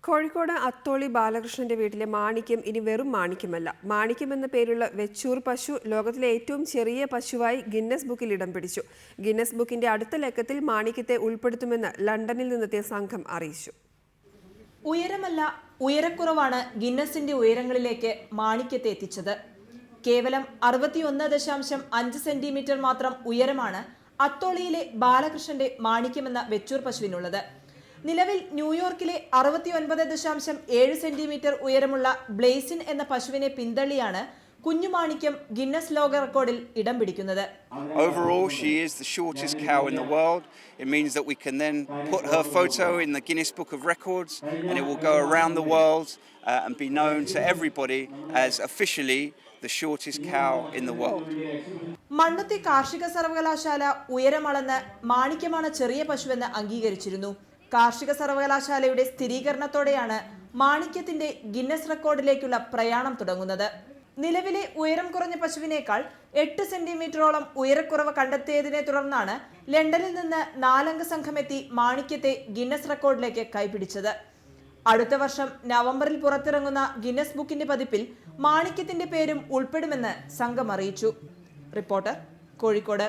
കോഴിക്കോട് അത്തോളി ബാലകൃഷ്ണന്റെ വീട്ടിലെ മാണിക്യം ഇനി വെറും മാണിക്യമല്ല. മാണിക്യം എന്ന പേരുള്ള വെച്ചൂർ പശു ലോകത്തിലെ ഏറ്റവും ചെറിയ പശുവായി ഗിന്നസ് ബുക്കിൽ ഇടം പിടിച്ചു. ഗിന്നസ് ബുക്കിന്റെ അടുത്ത ലക്കത്തിൽ മാണിക്യത്തെ ഉൾപ്പെടുത്തുമെന്ന് ലണ്ടനിൽ നിന്നെത്തിയ സംഘം അറിയിച്ചു. ഉയരമല്ല, ഉയരക്കുറവാണ് ഗിന്നസിന്റെ ഉയരങ്ങളിലേക്ക് മാണിക്യത്തെ എത്തിച്ചത്. കേവലം 61.5 സെന്റിമീറ്റർ മാത്രം ഉയരമാണ് അത്തോളിയിലെ ബാലകൃഷ്ണന്റെ മാണിക്യമെന്ന വെച്ചൂർ പശുവിനുള്ളത്. നിലവിൽ ന്യൂയോർക്കിലെ 69.7 സെന്റിമീറ്റർ ഉയരമുള്ള ബ്ലേസിൻ എന്ന പശുവിനെ പിന്തള്ളിയാണ് കുഞ്ഞുമാണിക്യം ഗിന്നസ് ലോക റെക്കോർഡിൽ ഇടം പിടിക്കുന്നത്. Overall, she is the shortest cow in the world. It means that we can then put her photo in the Guinness Book of Records and it will go around the world and be known to everybody as officially the shortest cow in the world. Mannuthy കാർഷിക സർവകലാശാല ഉയരമളന്ന് മാണിക്യമാണ് ചെറിയ പശുവെന്ന് അംഗീകരിച്ചിരുന്നു. കാർഷിക സർവകലാശാലയുടെ സ്ഥിരീകരണത്തോടെയാണ് മാണിക്യത്തിന്റെ Guinness റെക്കോർഡിലേക്കുള്ള പ്രയാണം തുടങ്ങുന്നത്. നിലവിലെ ഉയരം കുറഞ്ഞ പശുവിനേക്കാൾ 8 സെന്റിമീറ്ററോളം ഉയരക്കുറവ് കണ്ടെത്തിയതിനെ തുടർന്നാണ് ലണ്ടനിൽ നിന്ന് 4 അംഗ സംഘമെത്തി മാണിക്യത്തെ ഗിന്നസ് റെക്കോർഡിലേക്ക് കൈപിടിച്ചത്. അടുത്ത വർഷം നവംബറിൽ പുറത്തിറങ്ങുന്ന ഗിന്നസ് ബുക്കിന്റെ പതിപ്പിൽ മാണിക്യത്തിന്റെ പേരും ഉൾപ്പെടുമെന്ന് സംഘം അറിയിച്ചു. റിപ്പോർട്ടർ, കോഴിക്കോട്.